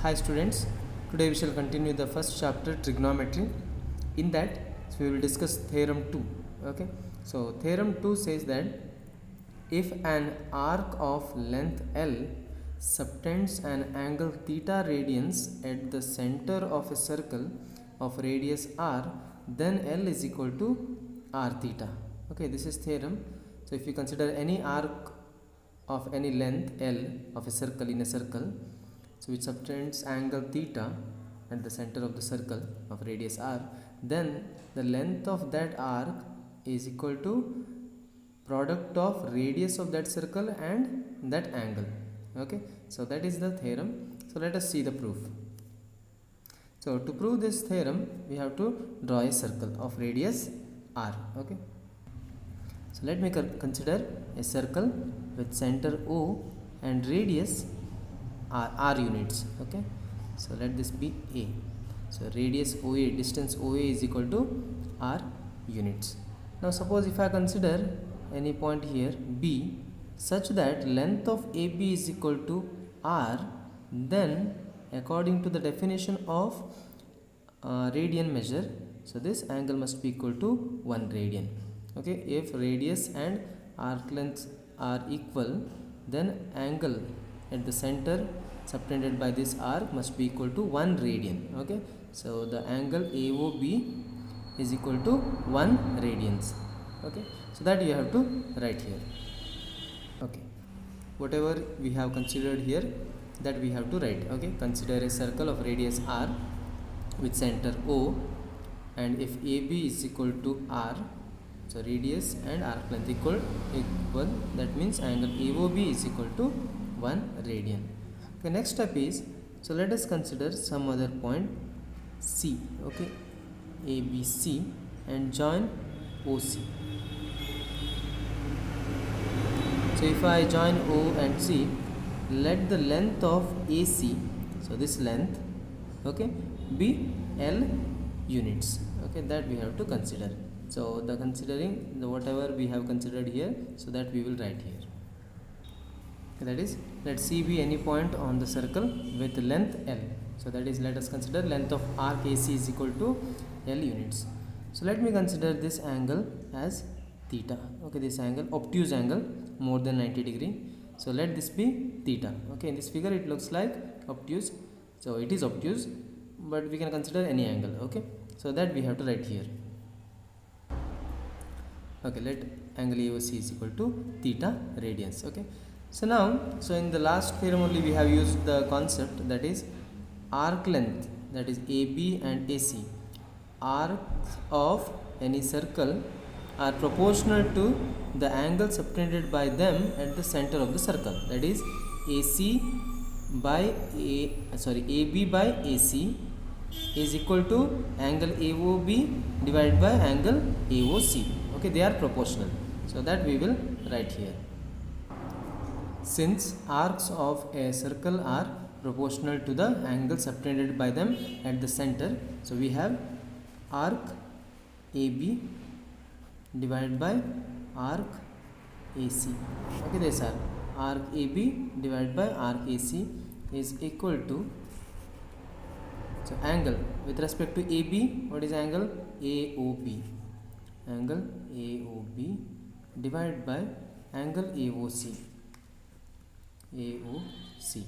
Hi students, today we shall continue the first chapter trigonometry. In that we will discuss theorem 2. Okay, so theorem 2 says that if an arc of length L subtends an angle theta radians at the center of a circle of radius r, then L is equal to r theta. Okay, this is theorem. So if you consider any arc of any length L of a circle in a circle, so which subtends angle theta at the center of the circle of radius r, then the length of that arc is equal to product of radius of that circle and that angle. Okay, so that is the theorem. So let us see the proof. So to prove this theorem, we have to draw a circle of radius r. Okay, so let me consider a circle with center O and radius r units. Okay, so let this be a. So radius OA, distance OA is equal to r units. Now suppose if I consider any point here B such that length of AB is equal to r, then according to the definition of radian measure, so this angle must be equal to 1 radian. Okay, if radius and arc lengths are equal, then angle at the center subtended by this arc must be equal to 1 radian. Okay, so the angle AOB is equal to 1 radians. Okay, so that you have to write here. Okay, whatever we have considered here, that we have to write. Okay, consider a circle of radius r with center O, and if AB is equal to r, so radius and arc length equal, that means angle AOB is equal to 1 radian. The next step is, so let us consider some other point C. Okay, ABC and join OC. So if I join O and C, let the length of AC, so this length, okay, be L units. Okay, that we have to consider. So the considering the whatever we have considered here, so that we will write here. Okay, that is, let C be any point on the circle with length L. So that is, let us consider length of arc AC is equal to L units. So let me consider this angle as theta. Okay, this angle, obtuse angle more than 90 degree. So let this be theta. Okay, in this figure it looks like obtuse. So it is obtuse, but we can consider any angle. Okay, so that we have to write here. Okay, let angle AOC is equal to theta radians. Okay, so now, so in the last theorem only we have used the concept, that is arc length, that is AB and AC. Arcs of any circle are proportional to the angle subtended by them at the center of the circle. That is AB by AC is equal to angle AOB divided by angle AOC. Okay, they are proportional. So that we will write here. Since arcs of a circle are proportional to the angle subtended by them at the center, so we have arc AB divided by arc AC. Okay, this are arc AB divided by arc AC is equal to, so angle with respect to AB, what is angle? AOB. Angle AOB divided by angle AOC. AOC,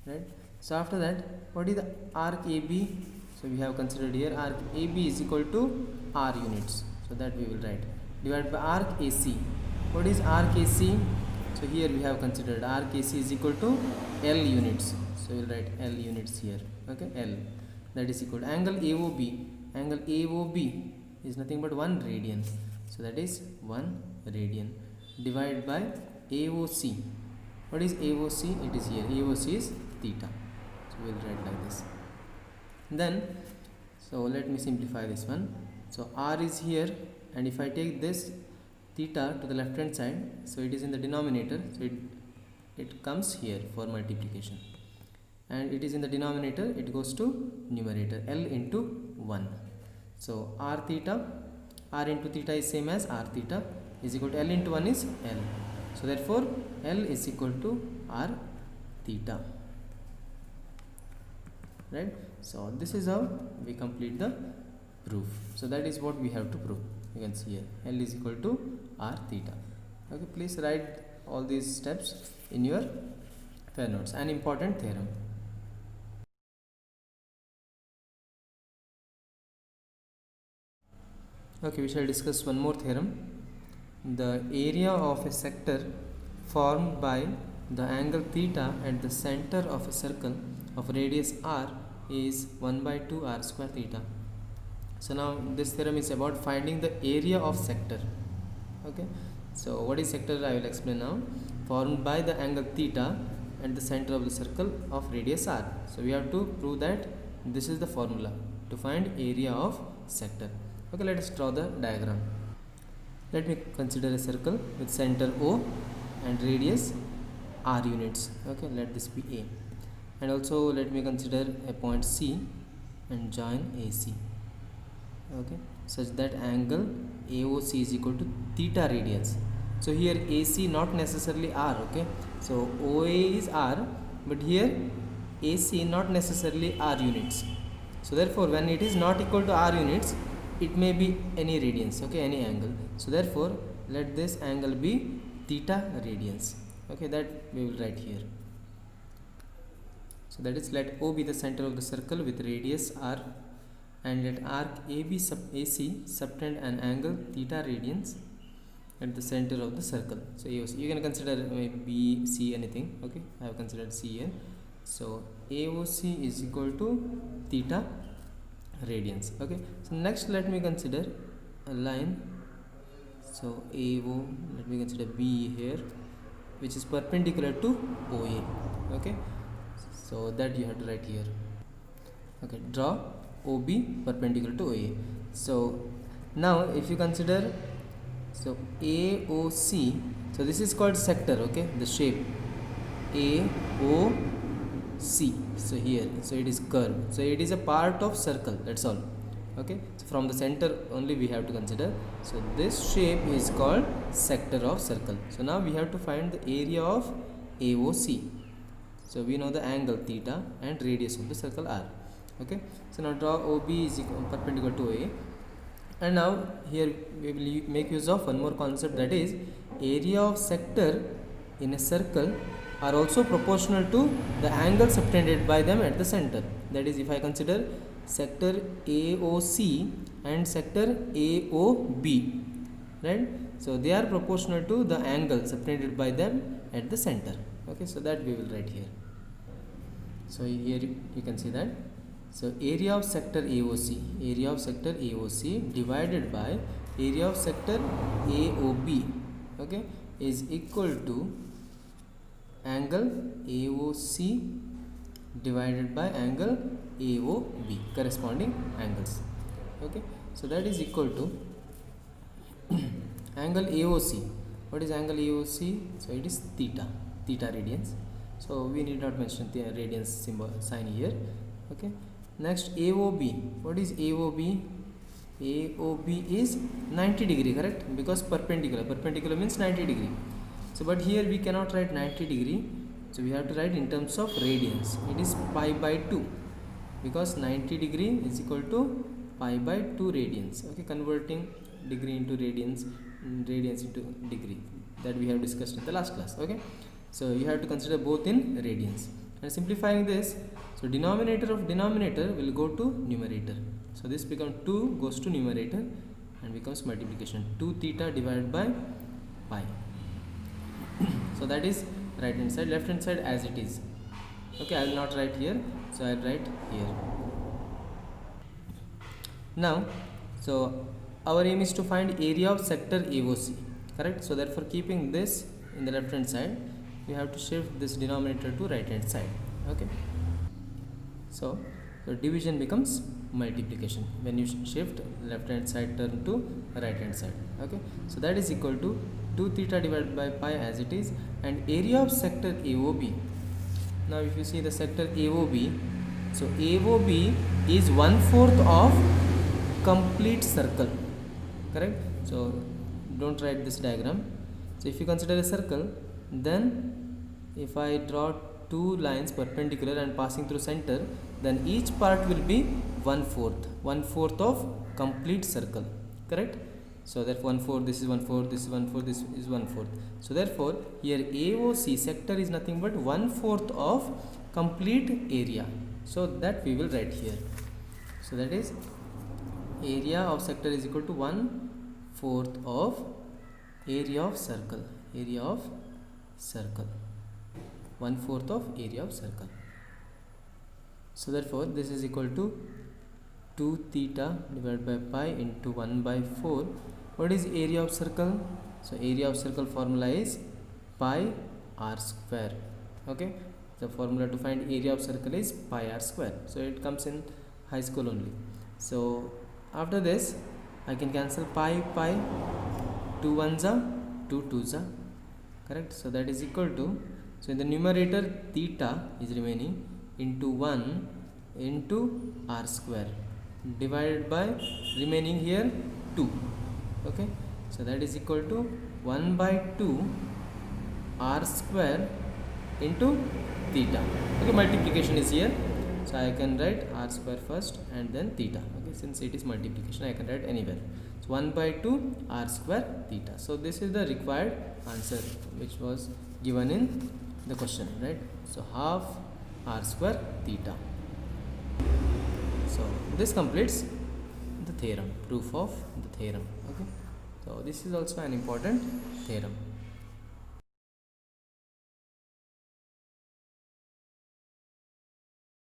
right? So after that, what is the arc AB? So we have considered here arc AB is equal to R units. So that we will write, divided by arc AC. What is arc AC? So here we have considered arc AC is equal to L units. So we will write L units here. Okay, L, that is equal to angle AOB. Angle AOB is nothing but 1 radian. So that is 1 radian divided by AOC. What is AOC? It is here. AOC is theta. So we will write like this. Then, so let me simplify this one. So R is here, and if I take this theta to the left hand side, so it is in the denominator, so it comes here for multiplication, and it is in the denominator, it goes to numerator, L into 1. So R theta, R into theta is same as R theta, is equal to L into 1 is L. So therefore L is equal to R theta. right? So this is how we complete the proof. So that is what we have to prove. You can see here L is equal to r theta. Okay, please write all these steps in your fair notes. An important theorem. Okay, we shall discuss one more theorem. The area of a sector formed by the angle theta at the center of a circle of radius r is 1 by 2 r square theta. So now this theorem is about finding the area of sector. Okay, so what is sector? I will explain now. Formed by the angle theta at the center of the circle of radius r. So we have to prove that this is the formula to find area of sector. Okay, let us draw the diagram. Let me consider a circle with center O and radius r units. Okay, let this be A, and also let me consider a point C and join AC. Okay, such that angle AOC is equal to theta radians. So here AC not necessarily r. Okay, so OA is r, but here AC not necessarily r units. So therefore when it is not equal to r units, it may be any radians. Okay, any angle. So therefore let this angle be theta radians. Okay, that we will write here. So that is, let O be the center of the circle with radius r, and let arc AB sub AC subtend an angle theta radians at the center of the circle. So AOC, you can consider maybe B, C, anything. Okay, I have considered C here. So AOC is equal to theta radians. Okay, so next let me consider a line. So AO, let me consider B here, which is perpendicular to OA. Okay, so that you have to write here. Okay, draw OB perpendicular to OA. So now if you consider, so AOC, so this is called sector. Okay, the shape AOC. So here, so it is curve, so it is a part of circle, that's all. Okay, so from the center only we have to consider. So this shape is called sector of circle. So now we have to find the area of AOC. So we know the angle theta and radius of the circle r. Okay, so now draw OB is perpendicular to OA, and now here we will make use of one more concept, that is area of sector in a circle are also proportional to the angle subtended by them at the center. That is, if I consider sector AOC and sector AOB, right, so they are proportional to the angle subtended by them at the center. Okay, so that we will write here. So here you can see that. So area of sector AOC, area of sector AOC divided by area of sector AOB, okay, is equal to angle AOC divided by angle AOB, corresponding angles. Okay, so that is equal to angle AOC. What is angle AOC? So it is theta radians. So we need not mention the radians symbol sign here. Okay, next AOB. What is AOB? AOB is 90 degree, correct? Because perpendicular means 90 degree. So but here we cannot write 90 degree, so we have to write in terms of radians. It is pi by 2, because 90 degree is equal to pi by 2 radians. Okay, converting degree into radians, radians into degree, that we have discussed in the last class. Okay, so you have to consider both in radians, and simplifying this, so denominator of denominator will go to numerator. So this becomes 2 goes to numerator and becomes multiplication, 2 theta divided by pi. So that is right hand side, left hand side as it is. Okay, I will not write here, so I will write here. Now, so our aim is to find area of sector AOC, correct? So therefore keeping this in the left hand side, we have to shift this denominator to right hand side. Okay, so the division becomes multiplication when you shift left hand side turn to right hand side. Okay, so that is equal to 2 theta divided by pi as it is, and area of sector AOB. Now if you see the sector AOB, so AOB is 1/4 of complete circle, correct? So don't write this diagram. So if you consider a circle, then if I draw two lines perpendicular and passing through center, then each part will be 1/4 of complete circle, correct? So therefore 1/4, this is 1/4, this is 1/4, this is 1/4. So therefore here AOC sector is nothing but 1/4 of complete area. So that we will write here. So that is area of sector is equal to 1/4 of area of circle. Area of circle. 1/4 of area of circle. So therefore this is equal to 2 theta divided by pi into 1/4. What is area of circle? So area of circle formula is pi r square. Okay, the formula to find area of circle is pi r square. So it comes in high school only. So after this I can cancel pi, 2 1s are 2 2s are, correct? So that is equal to, so in the numerator theta is remaining into 1 into r square divided by remaining here 2. Okay, so that is equal to 1/2 r square into theta. Okay, multiplication is here, so I can write r square first and then theta. Okay, since it is multiplication I can write anywhere. So 1/2 r square theta. So this is the required answer which was given in the question, right? So half r square theta. So this completes the theorem, proof of the theorem. Okay, so this is also an important theorem.